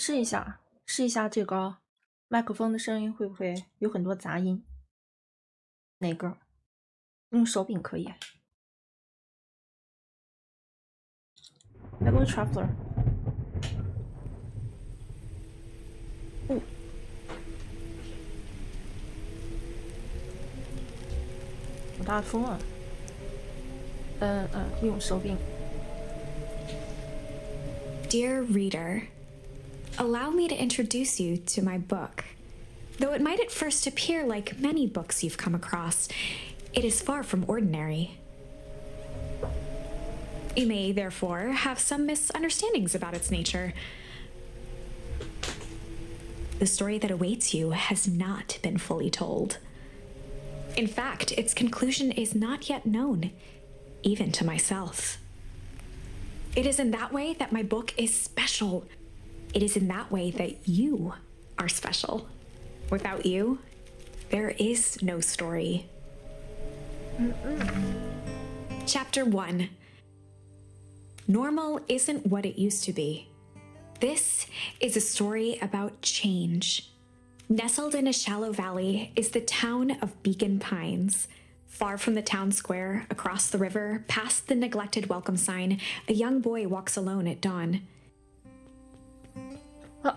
试一下，试一下这个麦克风的声音会不会有很多杂音？哪个？用手柄可以。Hello Traveler。哦，好大的风啊！用手柄。Dear reader, allow me to introduce you to my book. Though it might at first appear like many books you've come across, it is far from ordinary. You may, therefore, have some misunderstandings about its nature. The story that awaits you has not been fully told. In fact, its conclusion is not yet known, even to myself. It is in that way that my book is special. It is in that way that you are special. Without you, there is no story. Chapter 1. Normal isn't what it used to be. This is a story about change. Nestled in a shallow valley is the town of Beacon Pines. Far from the town square, across the river, past the neglected welcome sign, a young boy walks alone at dawn.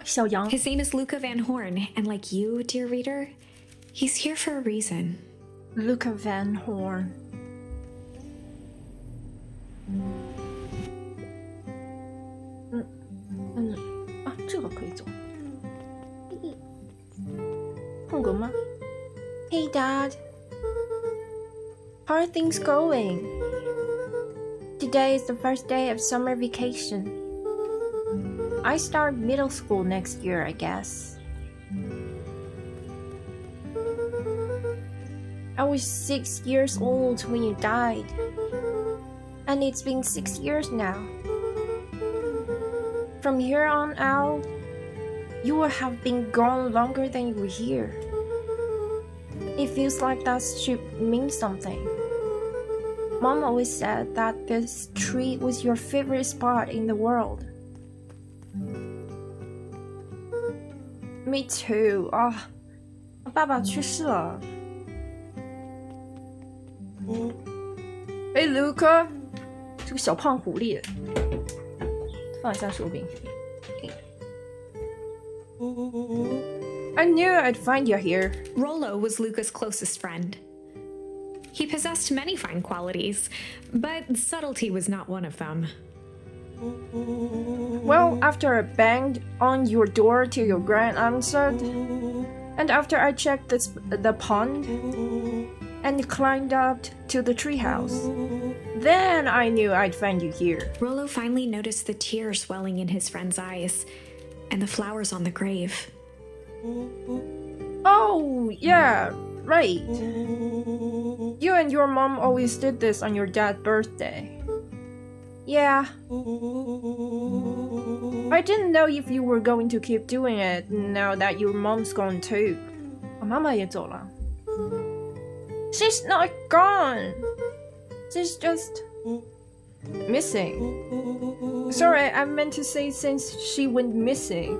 小羊。 His name is Luca Van Horn, and like you, dear reader, he's here for a reason. Luca Van Horn。这个可以走。空格吗 ？Hey Dad, how are things going? Today is the first day of summer vacation. I start middle school next year, I guess. I was 6 years old when you died, and it's been 6 years now. From here on out, you will have been gone longer than you were here. It feels like that should mean something. Mom always said that this tree was your favorite spot in the world. Me too. 啊，爸爸去世了。Hey Luca， 这个小胖狐狸，放下手柄。I knew I'd find you here. Rollo was Luca's closest friend. He possessed many fine qualities, but subtlety was not one of them. Well, after I banged on your door till your grand answered, and after I checked the pond and climbed up to the treehouse, then I knew I'd find you here. Rollo finally noticed the tears welling in his friend's eyes and the flowers on the grave. Oh, yeah, right. You and your mom always did this on your dad's birthday. Yeah. I didn't know if you were going to keep doing it now that your mom's gone too. 妈妈也走了。She's not gone. She's just missing. Sorry, I meant to say since she went missing.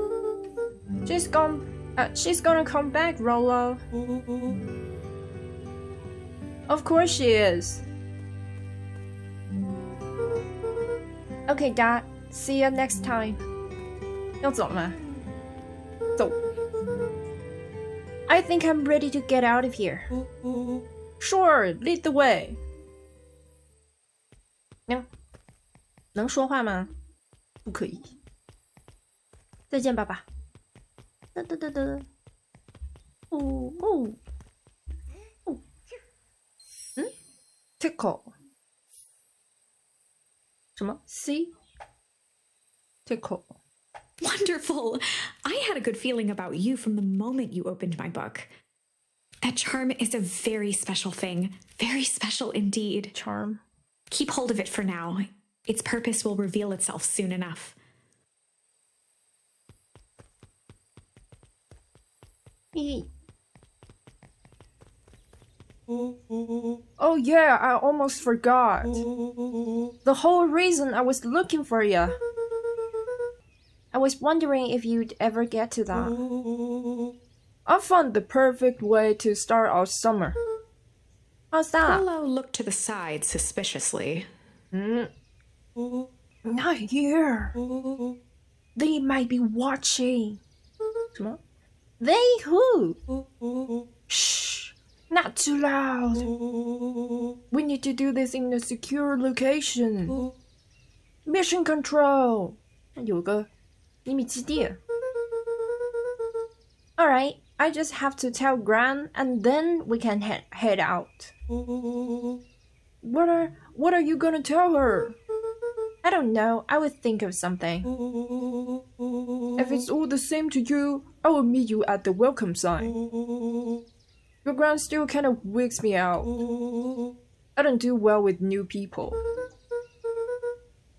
She's gone. She's gonna come back, Rollo. Of course she is. Okay, Dad. See you next time. 要走了吗？走。I think I'm ready to get out of here. Sure, lead the way. 能说话吗？不可以。再见，爸爸。哒哒哒哒。哦哦哦。Tickle。什么 ？C。Tickle. Wonderful! I had a good feeling about you from the moment you opened my book. That charm is a very special thing. Very special indeed. Charm. Keep hold of it for now. Its purpose will reveal itself soon enough. Oh yeah, I almost forgot. The whole reason I was looking for you. I was wondering if you'd ever get to that. I found the perfect way to start our summer. How's that? Willow looked to the side suspiciously. Not here. They might be watching. 什么？ They who? Shh, not too loud. We need to do this in a secure location. Mission control. 有个秘密基地。Alright, I just have to tell Gran and then we can head out. What are you gonna tell her? I don't know. I will think of something. If it's all the same to you, I will meet you at the welcome sign. Your Gran still kind of wigs me out. I don't do well with new people.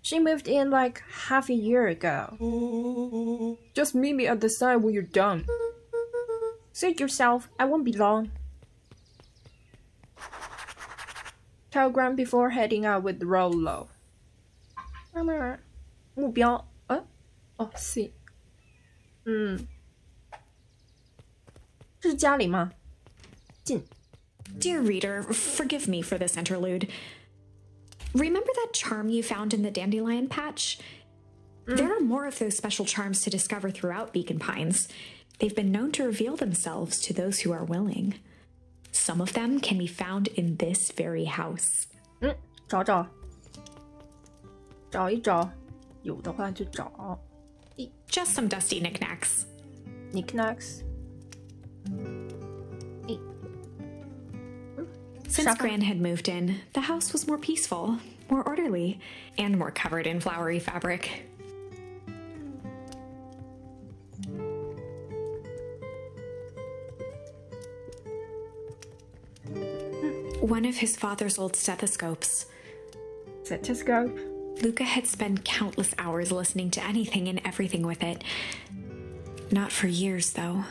She moved in like half a year ago. Just meet me at the sign when you're done. Suit yourself. I won't be long. Tell Gran before heading out with Rollo. 目标 C 这是家里吗？进 Dear reader, forgive me for this interlude. Remember that charm you found in the dandelion patch? There are more of those special charms to discover throughout Beacon Pines. They've been known to reveal themselves to those who are willing. Some of them can be found in this very house. 找找，找一找，有的话就找。Just some dusty knickknacks. Knickknacks. Since Gran had moved in, the house was more peaceful, more orderly, and more covered in flowery fabric. One of his father's old stethoscopes. Stethoscope. Luca had spent countless hours listening to anything and everything with it. Not for years, though.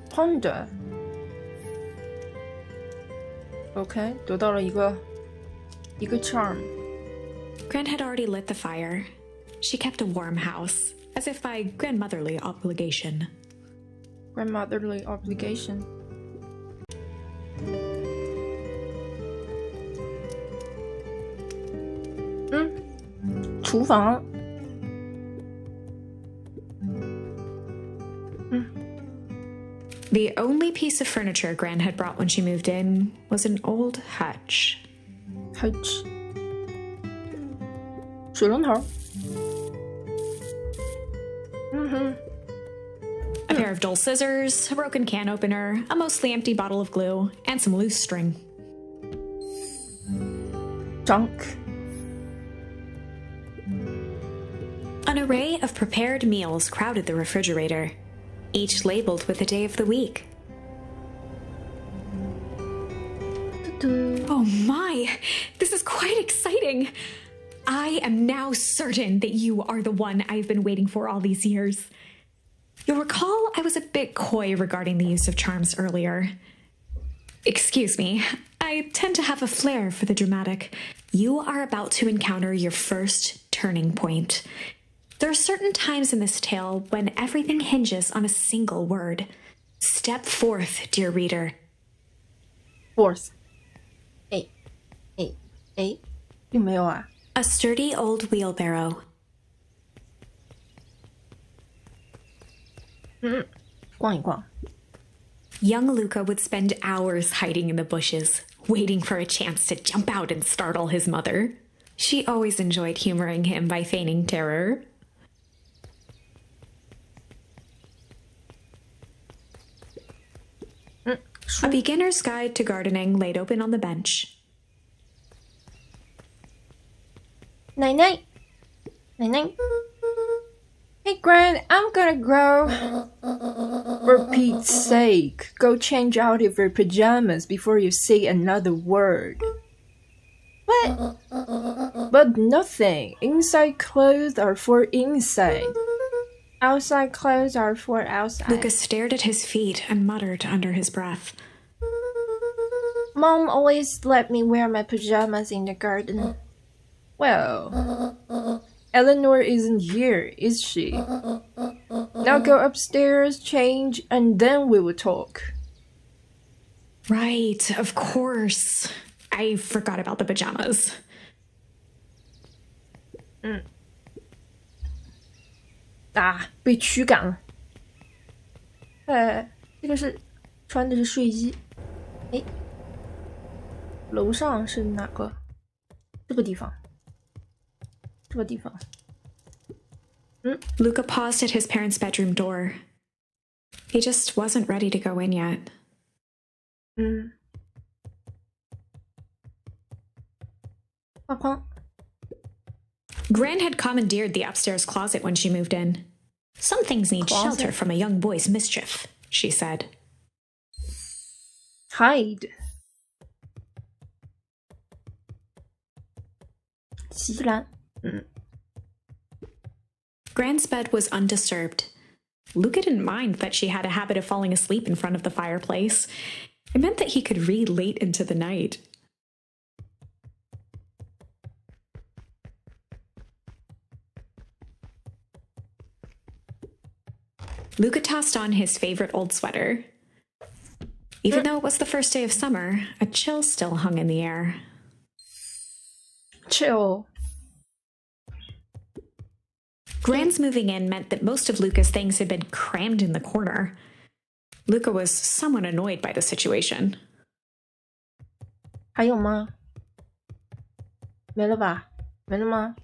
Ponder. OK， 得到了一个 charm。 Gran had already lit the fire. She kept a warm house, as if by grandmotherly obligation. Grandmotherly obligation. 厨房。The only piece of furniture Gran had brought when she moved in was an old hutch. Hutch. 水龙头。A pair of dull scissors, a broken can opener, a mostly empty bottle of glue, and some loose string. Junk. An array of prepared meals crowded the refrigerator, each labeled with the day of the week. Oh my! This is quite exciting! I am now certain that you are the one I've been waiting for all these years. You'll recall I was a bit coy regarding the use of charms earlier. Excuse me, I tend to have a flair for the dramatic. You are about to encounter your first turning point. There are certain times in this tale when everything hinges on a single word. Step forth, dear reader. Forth. 并没有啊。 A sturdy old wheelbarrow. 逛一逛。 Young Luca would spend hours hiding in the bushes, waiting for a chance to jump out and startle his mother. She always enjoyed humoring him by feigning terror. A beginner's guide to gardening laid open on the bench. 奶奶 Hey, Gran, I'm gonna grow. For Pete's sake, go change out of your pajamas before you say another word. But nothing. Inside clothes are for inside. Outside clothes are for outside. Lucas stared at his feet and muttered under his breath. Mom always let me wear my pajamas in the garden. Well, Eleanor isn't here, is she? Now go upstairs, change, and then we will talk. Right, of course. I forgot about the pajamas. 被驱赶了。这个是穿的是睡衣。哎，楼上是哪个？这个地方。这个地方。Luca paused at his parents' bedroom door. He just wasn't ready to go in yet. Gran had commandeered the upstairs closet when she moved in. Some things need shelter from a young boy's mischief, she said. Hide. 洗衣篮。Gran's bed was undisturbed. Luca didn't mind that she had a habit of falling asleep in front of the fireplace. It meant that he could read late into the night. Luca tossed on his favorite old sweater. Even though it was the first day of summer, a chill still hung in the air. Chill. Gran's moving in meant that most of Luca's things had been crammed in the corner. Luca was somewhat annoyed by the situation. 还有吗？没了吧？没了吗？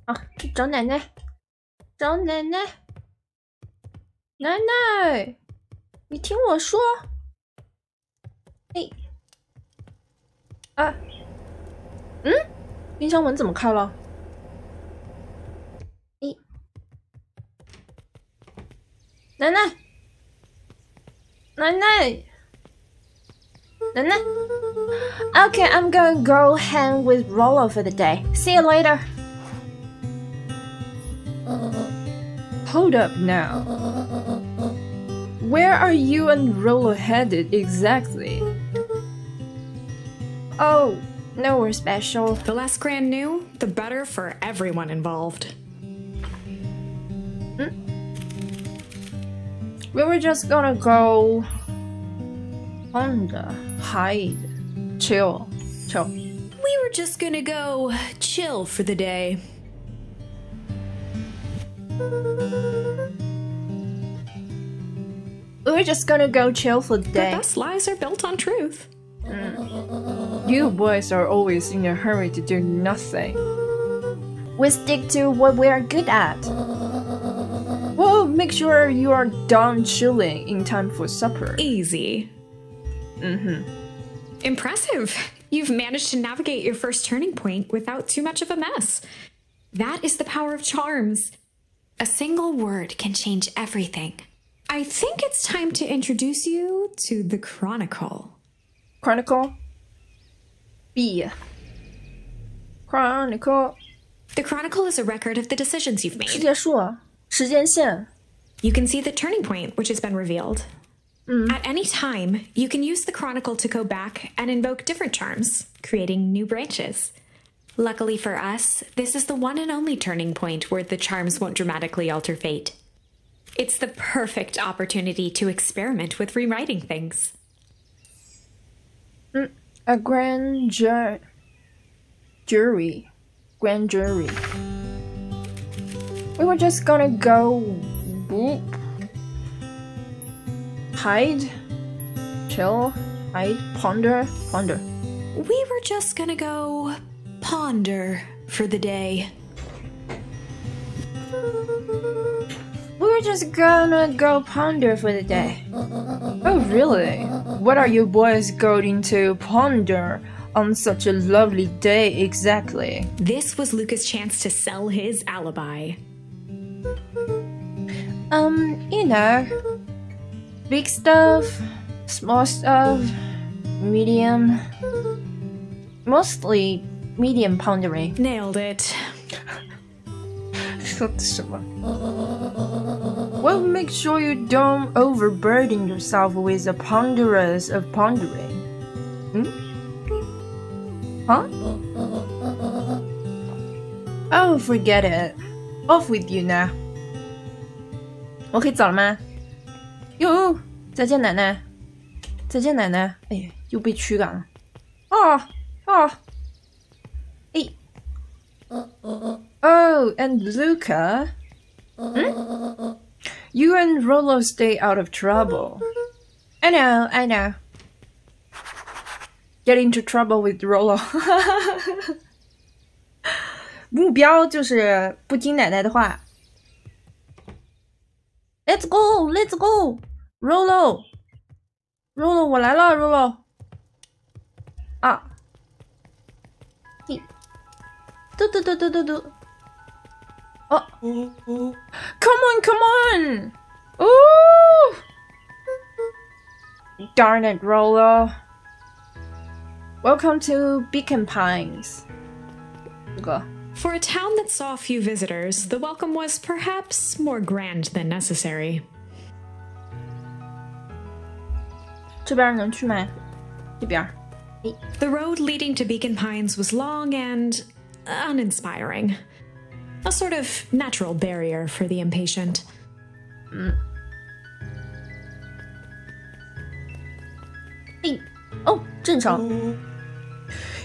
啊，去找奶奶！找奶奶！奶奶，你听我说。哎，啊，冰箱门怎么开了？哎，奶奶，奶奶，奶奶。Okay, I'm gonna go hang with Rollo for the day. See you later. Hold up now. Where are you and Rollo headed exactly? Oh, nowhere special. The less Gran knew, the better for everyone involved. We were just gonna go ponder, hide, chill. We were just gonna go chill for the day. We were just gonna go chill for the The day. best lies are built on truth. You boys are always in a hurry to do nothing. We stick to what we are good at. Well, make sure you are done chilling in time for supper. Easy. Impressive. You've managed to navigate your first turning point without too much of a mess. That is the power of charms. A single word can change everything. I think it's time to introduce you to the Chronicle. Chronicle? B. Chronicle. The Chronicle is a record of the decisions you've 世 made. 界树啊，时间线。 You can see the turning point, which has been revealed. At any time, you can use the Chronicle to go back and invoke different charms, creating new branches. Luckily for us, this is the one and only turning point where the charms won't dramatically alter fate. It's the perfect opportunity to experiment with rewriting things. A grand jury. Grand jury. We were just gonna go whoop. Hide. Chill. Hide. Ponder. We were just gonna go ponder for the day. We were just gonna go ponder for the day. Oh, really? What are you boys going to ponder on such a lovely day exactly? This was Luca's chance to sell his alibi. You know, big stuff, small stuff, medium. Mostly medium pondering. Nailed it. 说的什么 Well, make sure you don't overburden yourself with the ponderous of pondering. Huh? Oh, forget it. Off with you now. 我可以走了吗？哟，再见奶奶，再见奶奶。哎呀，又被驱赶了。哎。Oh, and Luca. You and Rollo stay out of trouble. I know. Get into trouble with Rollo. 目标就是不听奶奶的话。Let's go, Rollo, 我来了 ，Rollo。啊，你，嘟。哦 ，Come on. Oh, darn it, Rollo. Welcome to Beacon Pines. 这个。For a town that saw few visitors, the welcome was perhaps more grand than necessary. 这边能去吗？这边。The road leading to Beacon Pines was long and uninspiring. A sort of natural barrier for the impatient. 正常。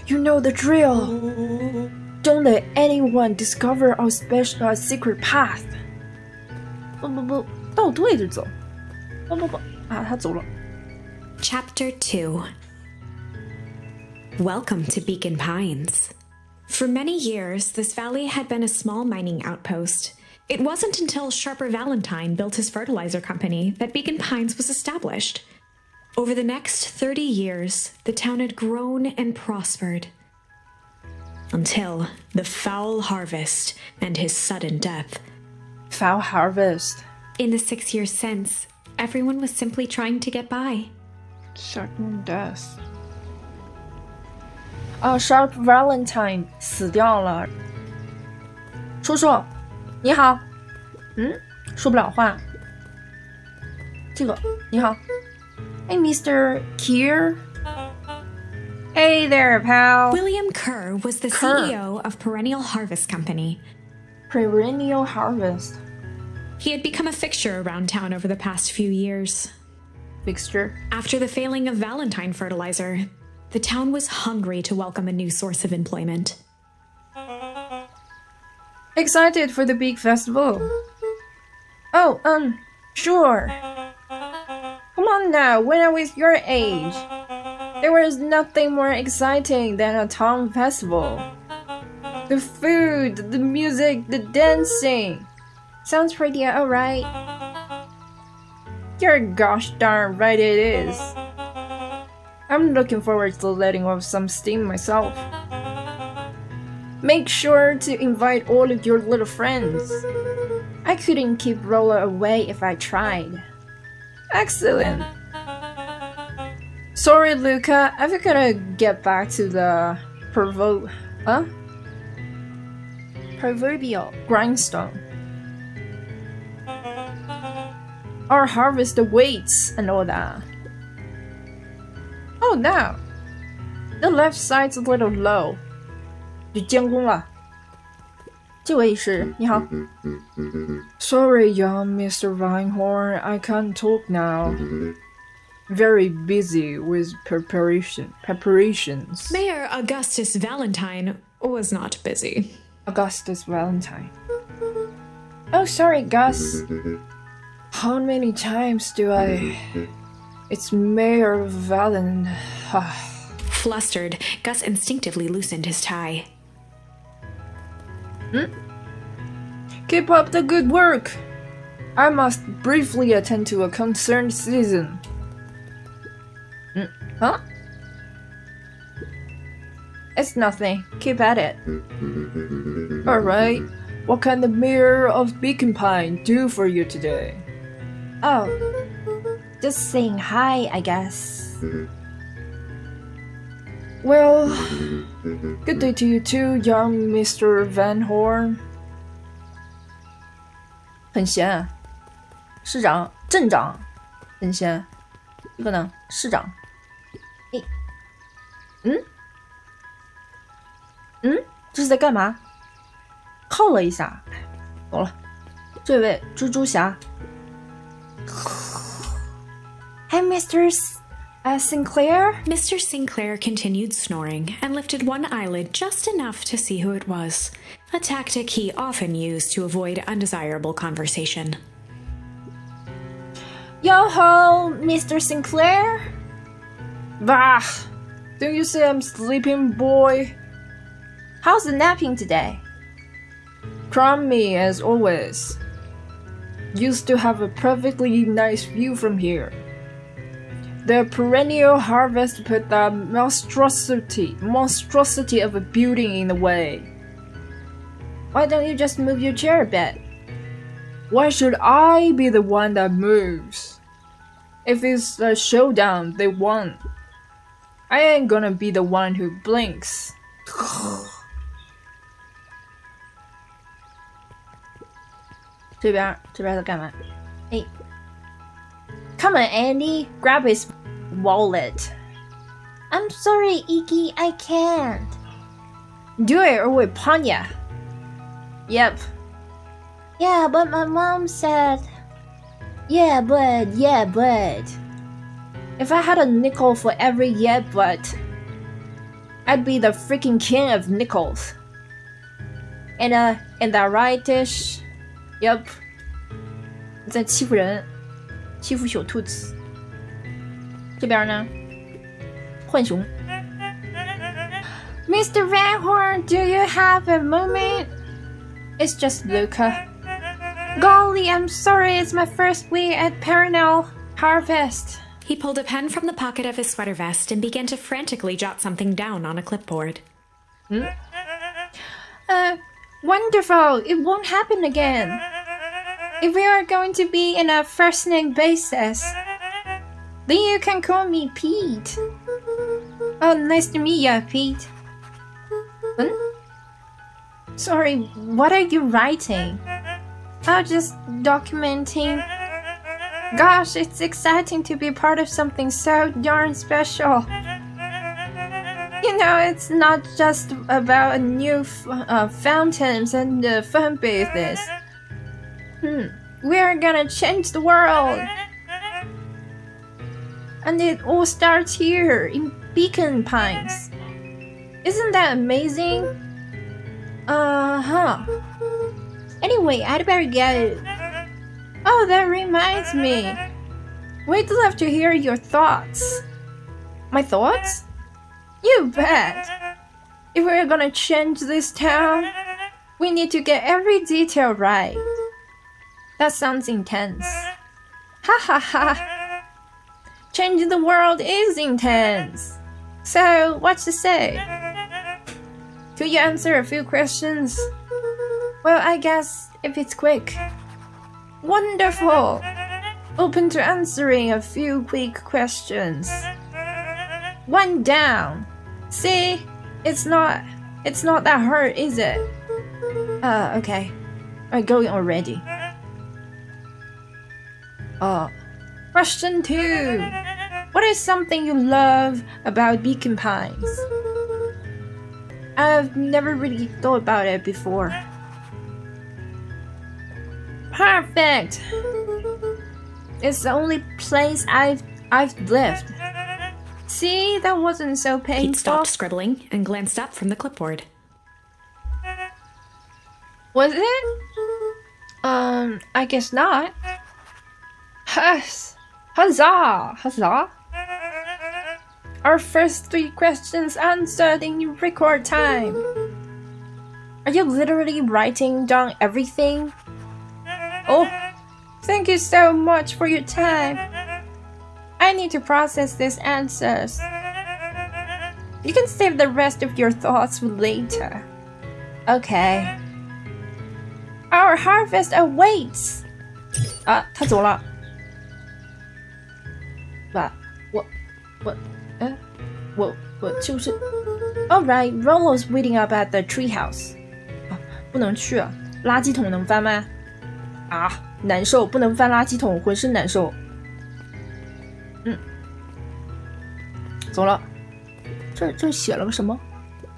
You know the drill. Don't let anyone discover our special secret path. 不，倒退着走。不，啊，他走了。Chapter 2. Welcome to Beacon Pines. For many years, this valley had been a small mining outpost. It wasn't until Sharper Valentine built his fertilizer company that Beacon Pines was established. Over the next 30 years, the town had grown and prospered. Until the foul harvest and his sudden death. Foul harvest. In the 6 years since, everyone was simply trying to get by. Sudden death. Sharp Valentine 死掉了。叔叔，你好。说不了话。这个，你好。Hey, Mr. Keir. Hey there, pal. William Kerr was the CEO of Perennial Harvest Company. Perennial Harvest. He had become a fixture around town over the past few years. Fixture? After the failing of Valentine fertilizer, the town was hungry to welcome a new source of employment. Excited for the big festival? Oh, sure. Come on now, when I was your age, there was nothing more exciting than a town festival. The food, the music, the dancing. Sounds pretty alright. You're gosh darn right it is. I'm looking forward to letting off some steam myself. Make sure to invite all of your little friends. I couldn't keep Rollo away if I tried. Excellent. Sorry, Luca. I've gotta get back to the proverbial grindstone. Our harvest awaits and all that. Oh no! The left side's a little low. 就监工了。这位是，你好。Sorry, young Mr. Vinehorn, I can't talk now. Very busy with preparations. Mayor Augustus Valentine was not busy. Augustus Valentine. Oh, sorry, Gus. How many times do I... It's Mayor Valentine. Flustered, Gus instinctively loosened his tie. Keep up the good work. I must briefly attend to a concerned citizen. Huh? It's nothing. Keep at it. Alright. What can the mayor of Beacon Pine do for you today? Oh, just saying hi, I guess. Well, good day to you too, young Mr. Van Horn. 很闲啊，市长、镇长，很闲。这个呢，市长。这是在干嘛？靠了一下，懂了。这位蜘蛛侠。Hey, Mr. Sinclair? Mr. Sinclair continued snoring and lifted one eyelid just enough to see who it was, a tactic he often used to avoid undesirable conversation. Yo-ho, Mr. Sinclair? Bah! Don't you say I'm sleeping, boy? How's the napping today? Crummy as always. Used to have a perfectly nice view from here. The perennial harvest put that monstrosity of a building in the way. Why don't you just move your chair a bit? Why should I be the one that moves? If it's a showdown, they won. I ain't gonna be the one who blinks. 这边在干嘛？ Hey, come on, Andy. Grab his wallet. I'm sorry, Iggy. I can't. Do it or we pawn ya. Yep. Yeah, but my mom said... Yeah, but... If I had a nickel for every yeah, but... I'd be the freaking king of nickels. And that right-ish... Yep. 在欺负人，欺负小兔子。这边呢，浣熊。Mr. Van Horn, do you have a moment? It's just Luca. Golly, I'm sorry, it's my first week at Perennial Harvest. He pulled a pen from the pocket of his sweater vest and began to frantically jot something down on a clipboard. Wonderful, it won't happen again. If we are going to be in a first name basis, then you can call me Pete. Oh, nice to meet you, Pete. Sorry, what are you writing? Oh, just documenting. Gosh, it's exciting to be part of something so darn special. You know, it's not just about new fountains and fun bases. We are gonna change the world. And it all starts here in Beacon Pines. Isn't that amazing? Anyway, I'd better go. Oh, that reminds me. We'd love to hear your thoughts. My thoughts? You bet. If we're gonna change this town, we need to get every detail right. That sounds intense. Ha ha ha. Changing the world is intense. So, what to say? Could you answer a few questions? Well, I guess if it's quick. Wonderful. Open to answering a few quick questions. One down. See, it's not that hard, is it? Okay. I'm going already. Question 2. What is something you love about Beacon Pines? I've never really thought about it before. Perfect. It's the only place I've lived. See, that wasn't so painful. Pete stopped scribbling and glanced up from the clipboard. Was it? I guess not. Huzzah! Our first 3 questions answered in record time. Are you literally writing down everything? Oh, thank you so much for your time. I need to process these answers. You can save the rest of your thoughts for later. Okay. Our harvest awaits. 他走了。我就是。Alright, Rollo's waiting up at the treehouse. 不能去，垃圾桶能翻吗？难受，不能翻垃圾桶，浑身难受。走了。这写了个什么？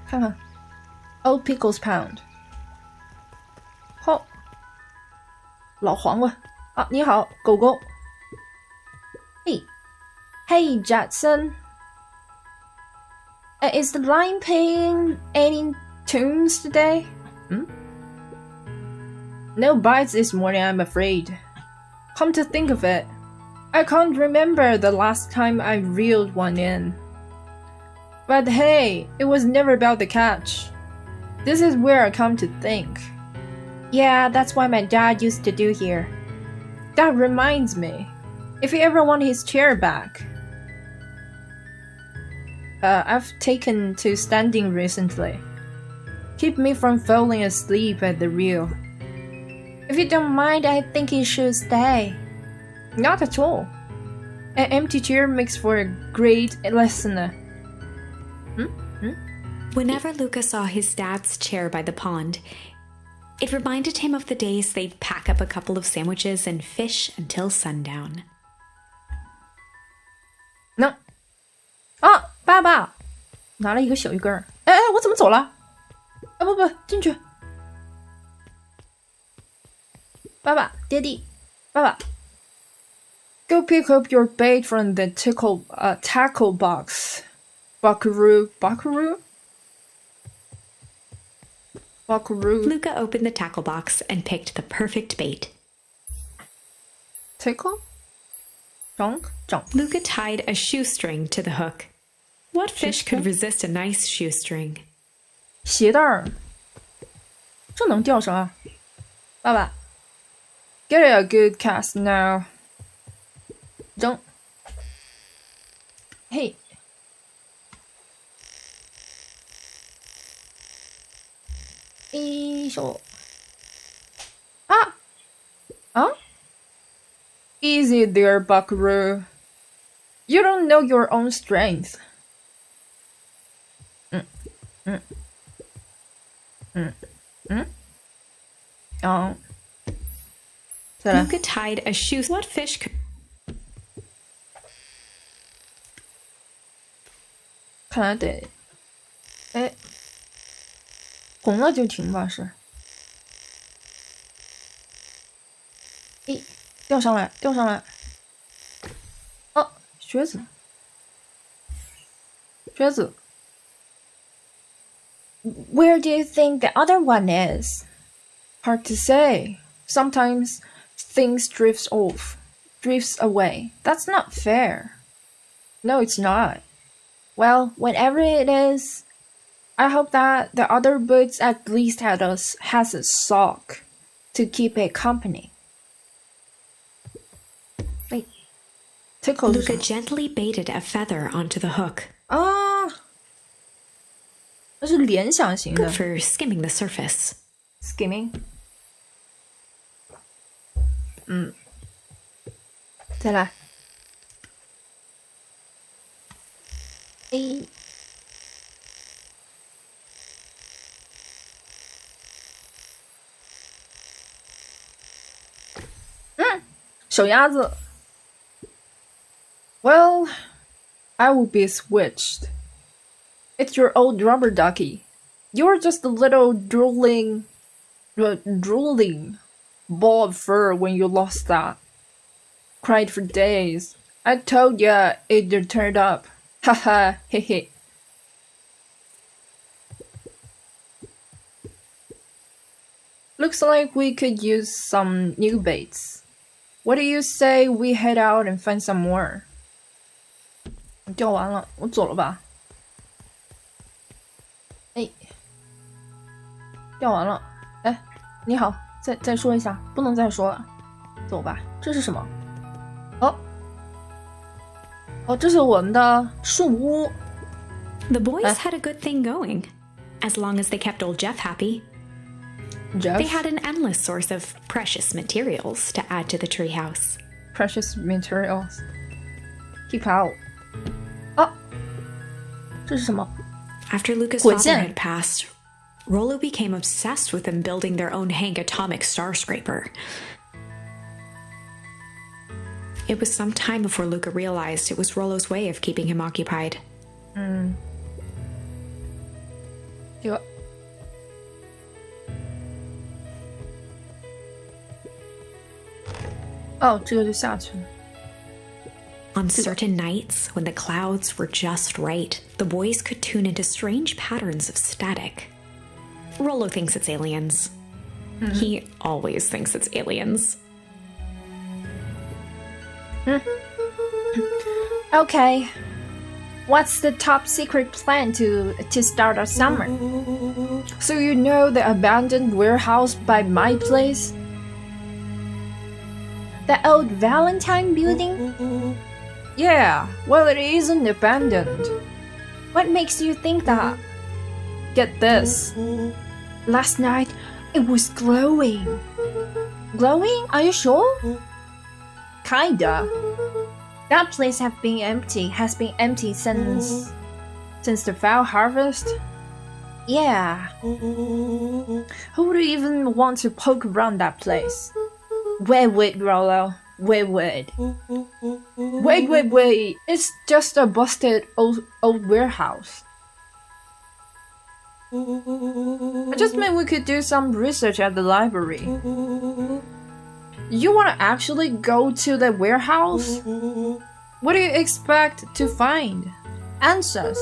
看看 ，Old Pickles Pound。好，老黄瓜啊，你好，狗狗。Hey, Jackson. Is the line playing any tunes today? No bites this morning, I'm afraid. Come to think of it, I can't remember the last time I reeled one in. But hey, it was never about the catch. This is where I come to think. Yeah, that's what my dad used to do here. That reminds me, if you ever want his chair back. I've taken to standing recently. Keep me from falling asleep at the wheel. If you don't mind, I think you should stay. Not at all. An empty chair makes for a great listener. Whenever Luca saw his dad's chair by the pond, it reminded him of the days they'd pack up a couple of sandwiches and fish until sundown. No. 啊，爸爸，拿了一个小鱼干。哎，我怎么走了？啊，不，进去。爸爸，爹地，爸爸。Go pick up your bait from the tackle box. Buckaroo. Luca opened the tackle box and picked the perfect bait. Tickle? Jump. Luca tied a shoestring to the hook. What fish could resist a nice shoestring? 鞋带儿，这能钓上啊？爸爸 ，Get it a good cast now. 扔。嘿。一手。啊 Easy there, Buckaroo. You don't know your own strength. Luca tied a shoe. What fish could... 看来得，哎，红了就停吧，是。咦，钓上来。哦，靴子。Where do you think the other one is? Hard to say. Sometimes things drifts away. That's not fair. No, it's not. Well, whenever it is, I hope that the other birds at least has a sock to keep it company. Wait, tickle. Luca gently baited a feather onto the hook. 啊，那是联想型的。Good for skimming the surface. Skimming. 再来。A 手鸭子。Well, I will be switched. It's your old rubber ducky. You're just a little drooling ball of fur when you lost that. Cried for days. I told ya it turned up. Haha, hehe. Looks like we could use some new baits. What do you say we head out and find some more? 钓完了，我走了吧。哎，钓完了。哎，你好，再说一下，不能再说了。走吧。这是什么？哦，这是我们的树屋。The boys had a good thing going, as long as they kept old Jeff happy. Jeff? They had an endless source of precious materials to add to the treehouse. Precious materials. Keep out. 啊，这是什么？ After Luca's father had passed, Rollo became obsessed with them building their own Hank atomic star scraper. It was some time before Luca realized it was Rollo's way of keeping him occupied. 这个哦，这个就下去了。 On certain nights, when the clouds were just right, the boys could tune into strange patterns of static. Rollo thinks it's aliens. He always thinks it's aliens. Okay. What's the top secret plan to start our summer? So you know the abandoned warehouse by my place? The old Valentine building? Yeah, well it isn't abandoned. What makes you think that? Get this. Last night, it was glowing. Glowing? Are you sure? Kinda. That place has been empty since the fall harvest? Yeah. Who would even want to poke around that place? Wait, Rollo. Wait. Wait. It's just a busted old warehouse. I just meant we could do some research at the library. You want to actually go to the warehouse? What do you expect to find? Answers.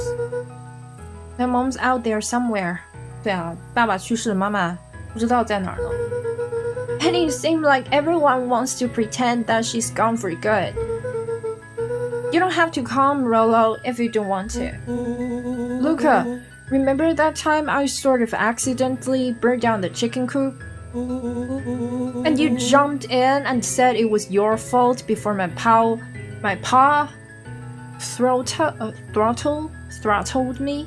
My mom's out there somewhere. 对啊，爸爸去世了，妈妈不知道在哪儿呢。 And it seems like everyone wants to pretend that she's gone for good. You don't have to come, Rollo, if you don't want to. Luca, remember that time I sort of accidentally burned down the chicken coop? And you jumped in and said it was your fault before my pa throttled me?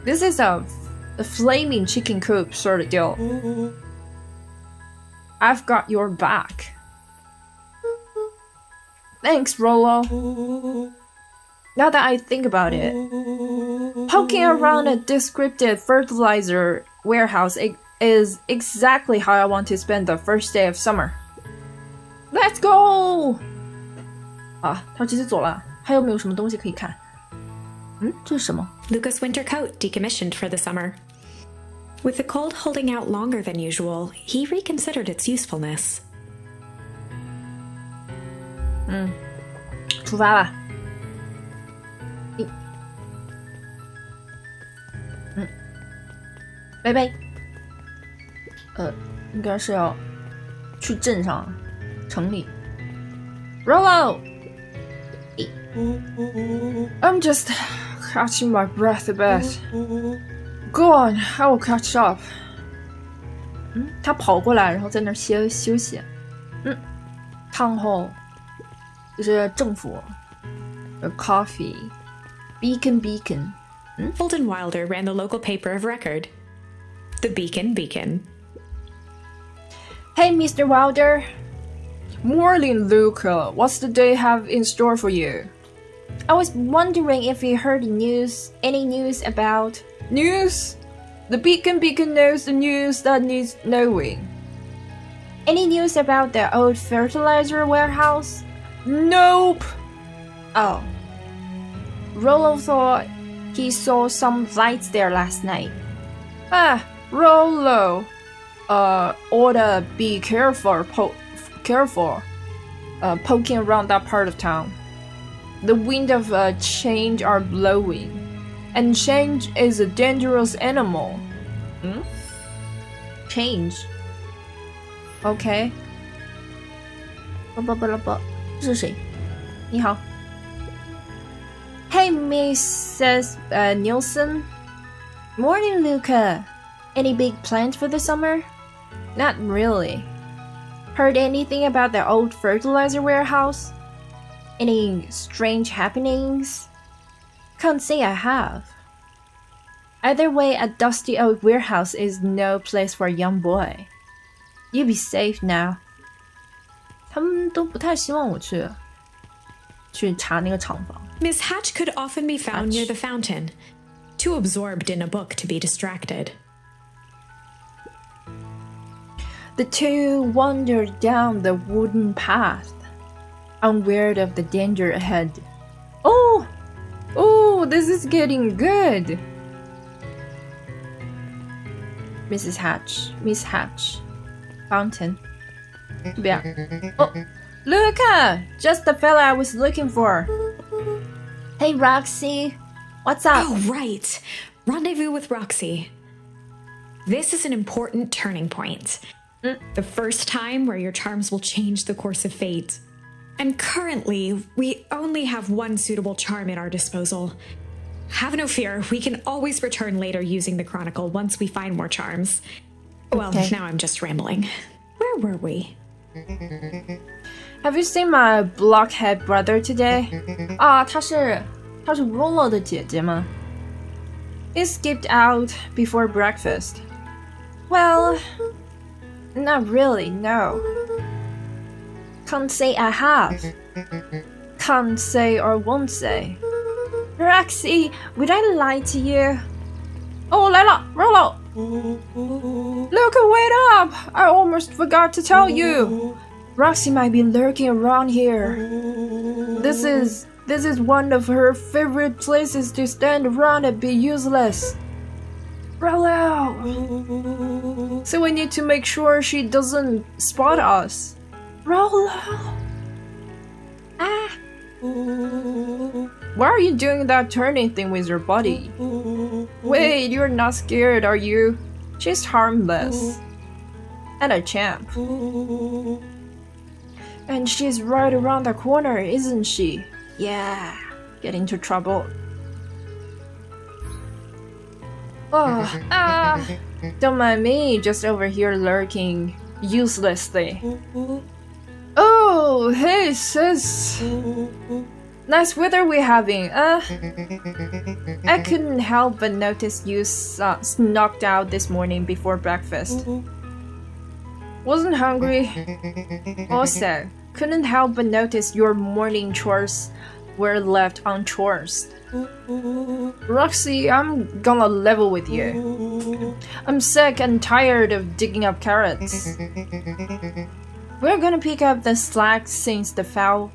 This is a flaming chicken coop sort of deal. I've got your back. Thanks, Rollo. Now that I think about it, poking around a descriptive fertilizer warehouse is exactly how I want to spend the first day of summer. Let's go! 啊，他直接走了。还有没有什么东西可以看？这是什么？ Luca's winter coat decommissioned for the summer. With the cold holding out longer than usual, he reconsidered its usefulness. 出发吧。贝贝，应该是要去镇上城里。Rollo, I'm just catching my breath a bit. Go on, I will catch up. 他跑过来，然后在那儿休息。Town hall 就是政府。Coffee, Beacon. Holden Wilder ran the local paper of record. The Beacon. Hey, Mr. Wilder. Morning, Luca. What's the day have in store for you? I was wondering if you heard any news about... News? The Beacon knows the news that needs knowing. Any news about the old fertilizer warehouse? Nope. Oh. Rollo thought he saw some lights there last night. Rollo. Oughta be careful poking around that part of town. The wind of change are blowing, and change is a dangerous animal. Change. Okay. 这是谁？你好。Hey, Mrs. Nielsen. Morning, Luca. Any big plans for the summer? Not really. Heard anything about the old fertilizer warehouse? Any strange happenings? Can't say I have. Either way, a dusty old warehouse is no place for a young boy. You be safe now. 他们都不太希望我去查那个厂房。 Miss Hatch could often be found near the fountain, too absorbed in a book to be distracted. The two wandered down the wooden path, unaware of the danger ahead. Oh, this is getting good. Mrs. Hatch, Miss Hatch, Fountain. Yeah. Oh, Luca! Just the fella I was looking for. Hey, Roxy. What's up? Oh, right. Rendezvous with Roxy. This is an important turning point. The first time where your charms will change the course of fate. And currently, we only have one suitable charm at our disposal. Have no fear, we can always return later using the Chronicle once we find more charms. Well, now I'm just rambling. Where were we? Have you seen my blockhead brother today? 啊，她是 Rollo 的姐姐吗？ He skipped out before breakfast. Well, not really, no. Can't say I have. Can't say or won't say. Roxy, would I lie to you? Oh, 来了 Rollo! Look, wait up! I almost forgot to tell you. Roxy might be lurking around here. This is one of her favorite places to stand around and be useless. Rollo! So we need to make sure she doesn't spot us. Rollo! Ah! Why are you doing that turning thing with your body? Wait, you're not scared, are you? She's harmless. And a champ. And she's right around the corner, isn't she? Yeah, get into trouble. Oh, don't mind me, just over here lurking uselessly. Oh, hey sis. Nice weather we're having. I couldn't help but notice you snuck out this morning before breakfast. Wasn't hungry. Also, couldn't help but notice your morning chores were left unchores. Roxy, I'm gonna level with you. I'm sick and tired of digging up carrots. We're gonna pick up the slack since the fall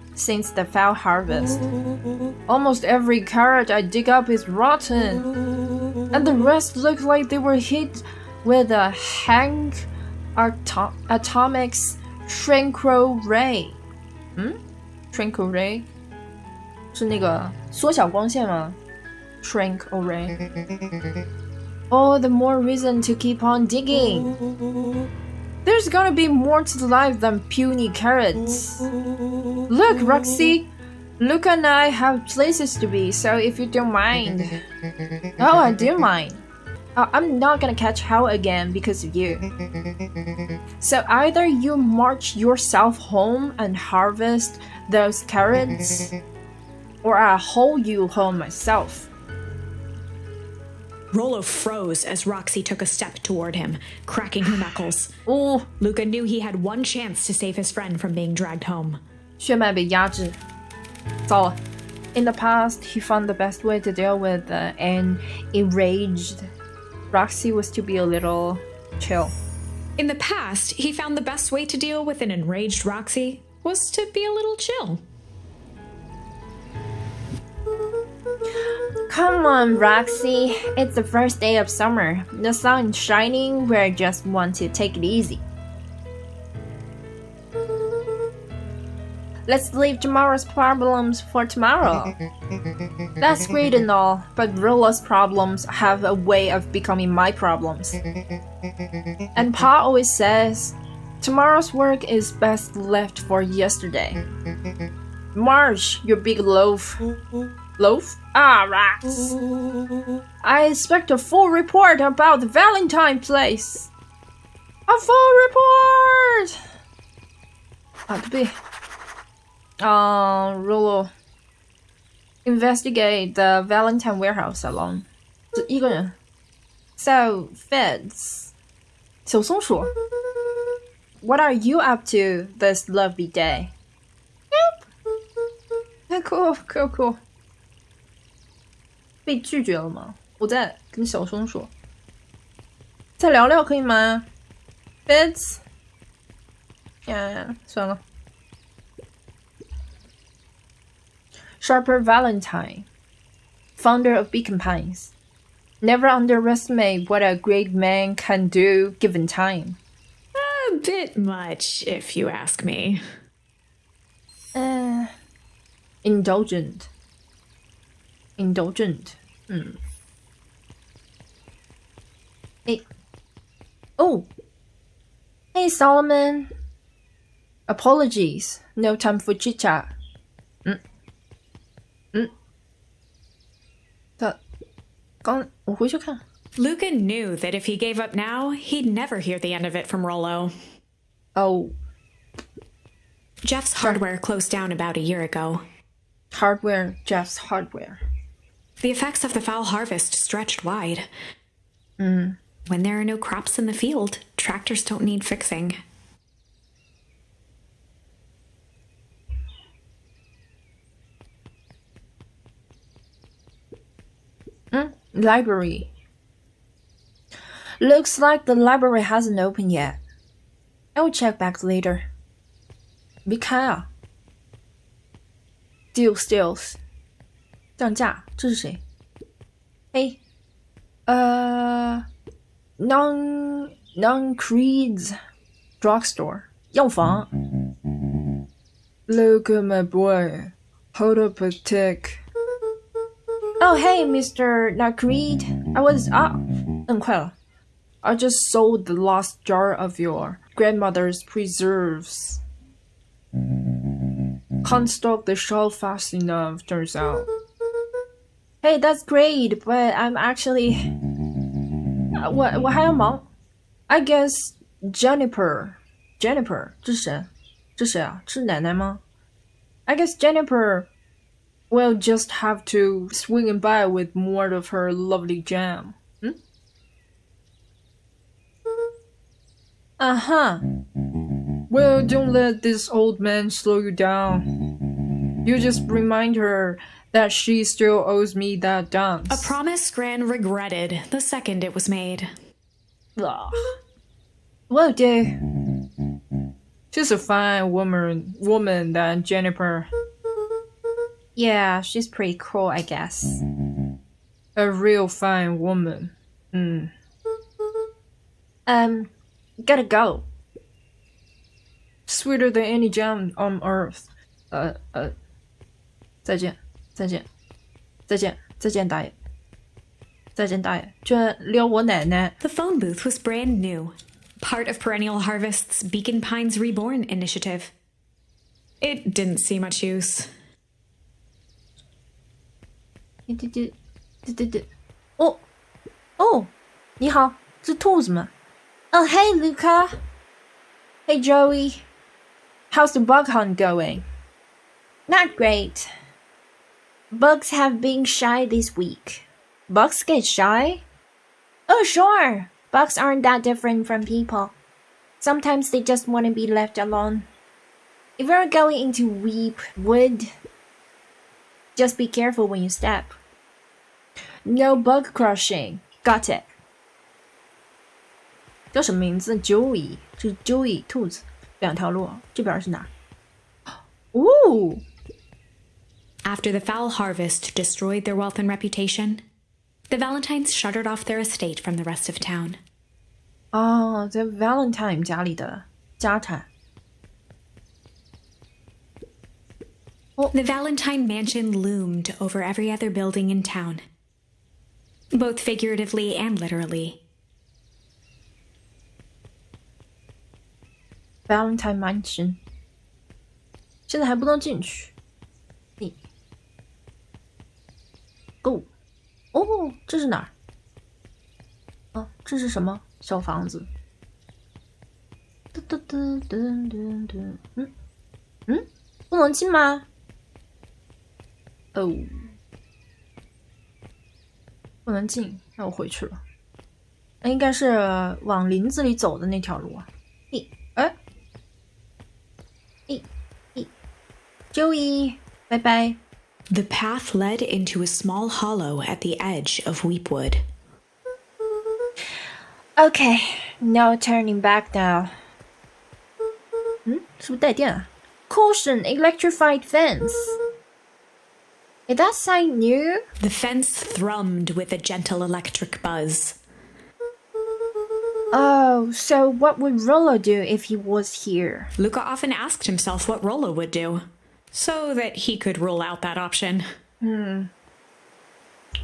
harvest. Almost every carrot I dig up is rotten, and the rest look like they were hit with a Hank Atomic's Tranquil Ray. Tranquil Ray 是那个缩小光线吗 ？Tranquil Ray. All the more reason to keep on digging. There's gonna be more to life than puny carrots. Look, Roxy, Luca and I have places to be, so if you don't mind. Oh, I do mind. I'm not gonna catch hell again because of you. So either you march yourself home and harvest those carrots, or I'll haul you home myself. Rollo froze as Roxy took a step toward him, cracking her knuckles. Oh, Luca knew he had one chance to save his friend from being dragged home. 血脉被压制。糟了。In the past, he found the best way to deal with an enraged Roxy was to be a little chill. In the past, he found the best way to deal with an enraged Roxy was to be a little chill. Come on, Roxy. It's the first day of summer. The sun is shining. We just want to take it easy. Let's leave tomorrow's problems for tomorrow. That's great and all, but Rollo's problems have a way of becoming my problems. And Pa always says, tomorrow's work is best left for yesterday. March, you big loaf. Loaf? Ah, rats. I expect a full report about the Valentine place. A full report! 啊，对。Rollo. Investigate the Valentine warehouse alone. 只一个人。So, Feds. 小松鼠。What are you up to this lovely day? Yep. Cool. 被拒绝了吗？我在跟小松鼠。再聊聊可以吗 ？Feds。算了。Sharper Valentine, founder of Beacon Pines, Never underestimate what a great man can do given time. A bit much, if you ask me. Indulgent. Hey. Oh. Hey, Solomon. Apologies. No time for chit chat. 我回去看。 Luca knew that if he gave up now, he'd never hear the end of it from Rollo. Oh. Jeff's hardware closed down about a year ago. Hardware, Jeff's hardware. The effects of the foul harvest stretched wide. When there are no crops in the field, tractors don't need fixing. Library. Looks like the library hasn't opened yet. I will check back later. 别开啊 Deals. 降价，这是谁？嘿Non-Creed's drugstore 药房。Look at my boy. Hold up a tick. Oh, hey, Mr. Non-Creed.快了。I just sold the last jar of your grandmother's preserves. Can't stock the shelf fast enough, turns out. Hey, that's great, but I'm actually... 我还要忙 I guess Jennifer, 这是谁？这谁啊？是奶奶吗？ I guess Jennifer will just have to swing by with more of her lovely jam. Well, don't let this old man slow you down. You just remind her that she still owes me that dance. A promise Gran regretted the second it was made. Ugh. Well, dear. She's a fine woman than Jennifer. Yeah, she's pretty cool, I guess. A real fine woman. Gotta go. Sweeter than any jam on earth. 再见，大爷。这撩我奶奶。 The phone booth was brand new, part of Perennial Harvest's Beacon Pines Reborn initiative. It didn't see much use. 哦，你好，是兔子吗？ Oh, hey, Luca. Hey, Joey. How's the bug hunt going? Not great. Bugs have been shy this week. Bugs get shy? Oh, sure. Bugs aren't that different from people. Sometimes they just want to be left alone. If you're going into Weep Wood, just be careful when you step. No bug crushing. Got it. 叫什么名字 ？Joey， 这是 Joey 兔子，两条路，这边是哪？哦。After the foul harvest destroyed their wealth and reputation, the Valentines shuttered off their estate from the rest of town. 哦，在 Valentine 家里的家产。The Valentine mansion loomed over every other building in town, both figuratively and literally. Valentine Mansion 现在还不能进去。Go 哦，这是哪儿？哦，这是什么小房子？不能进吗？哦，不能进，那我回去了。那应该是往林子里走的那条路啊。Joey, bye bye. The path led into a small hollow at the edge of Weepwood. Okay, no turning back now. 是不是带电啊？ Caution, electrified fence. Is that sign new? The fence thrummed with a gentle electric buzz. Oh, so what would Rollo do if he was here? Luca often asked himself what Rollo would do, so that he could rule out that option.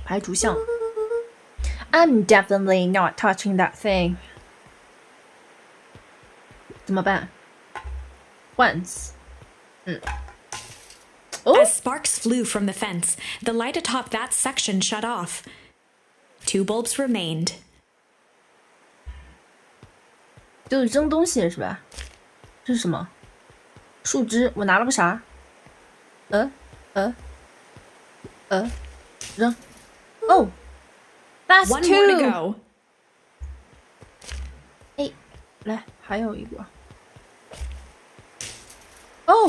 排除项. I'm definitely not touching that thing. 怎么办? Once. Oh. As sparks flew from the fence, the light atop that section shut off. 2 bulbs remained. 就是扔东西是吧？这是什么？树枝，我拿了个啥？扔。Oh, that's One two. more to go. 哎，来，还有一个。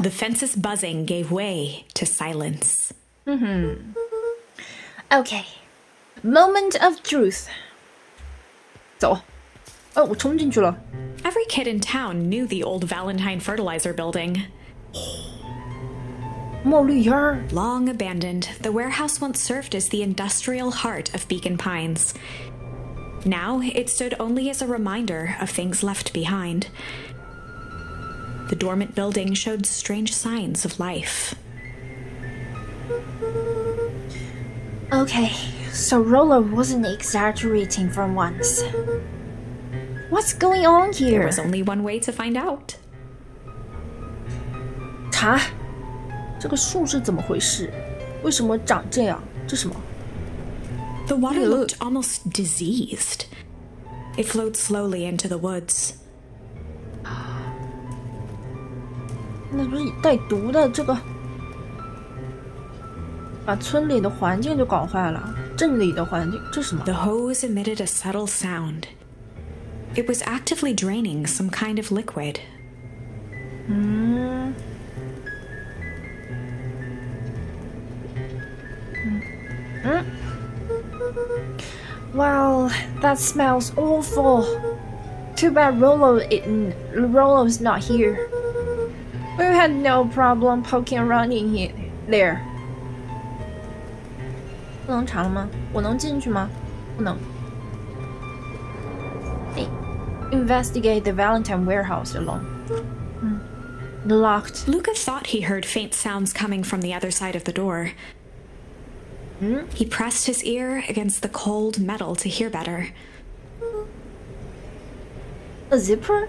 The fence's buzzing gave way to silence. Okay, moment of truth. 走。我冲进去了。Every kid in town knew the old Valentine fertilizer building. 冒绿烟儿。 Long abandoned, the warehouse once served as the industrial heart of Beacon Pines. Now it stood only as a reminder of things left behind. The dormant building showed strange signs of life. Okay, so Rollo wasn't exaggerating for once. What's going on There here? was only one way to find out. 查，这个树是怎么回事？为什么长这样？这什么？ The water Hey, look. looked almost diseased. It flowed slowly into the woods. 那不是带毒的这个，把村里的环境就搞坏了，镇里的环境，这是什么？ The hose emitted a subtle sound. It was actively draining some kind of liquid. Well, that smells awful. Too bad Rollo's not here. We had no problem poking around in here. There. 不能查了吗？我能进去吗？不能。Hey, investigate the Valentine warehouse alone. Locked. Luca thought he heard faint sounds coming from the other side of the door. He pressed his ear against the cold metal to hear better. A zipper?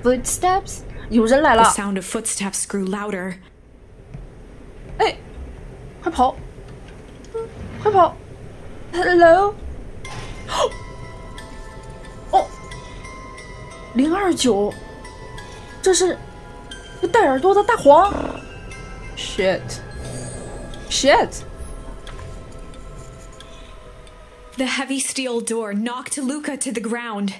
Footsteps? 有人来 The 了！ sound of footsteps grew louder. 哎，快跑！快跑 ！Hello？ 哦，029，这是戴耳朵的大黄。Shit！ The heavy steel door knocked Luca to the ground.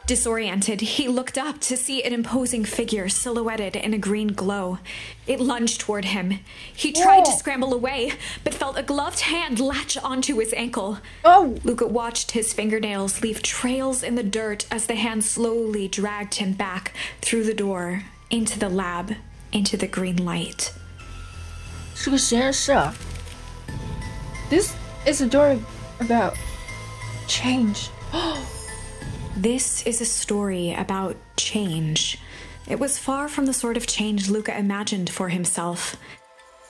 Disoriented, he looked up to see an imposing figure silhouetted in a green glow. It lunged toward him. He tried to scramble away, but felt a gloved hand latch onto his ankle. Oh! Luca watched his fingernails leave trails in the dirt as the hand slowly dragged him back through the door, into the lab, into the green light. 是个实验室。This is a door about change. This is a story about change. It was far from the sort of change Luca imagined for himself.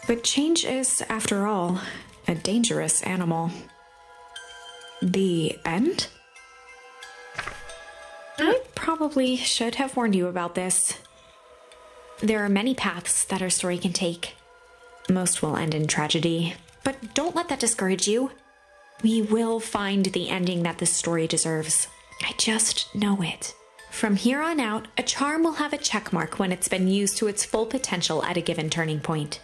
But change is, after all, a dangerous animal. The end? I probably should have warned you about this. There are many paths that our story can take. Most will end in tragedy, but don't let that discourage you. We will find the ending that this story deserves. I just know it. From here on out, a charm will have a check mark when it's been used to its full potential at a given turning point.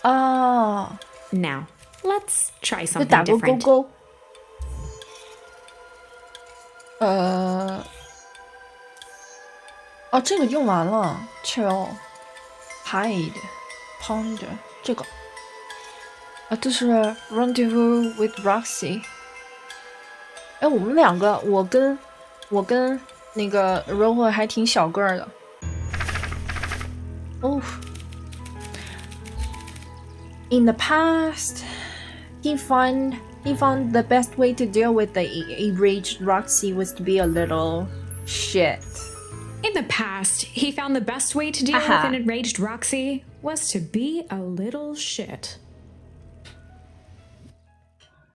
哦， Now, let's try 就 something 打个勾 different. 勾。哦，这个用完了。Chill, hide, ponder 这个。这是 Rendezvous with Roxy。哎，我们两个，我跟那个 Roho 还挺小个儿的。哦， In the past, he found the best way to deal with the enraged Roxy was to be a little shit. In the past, he found the best way to deal with an enraged Roxy was to be a little shit.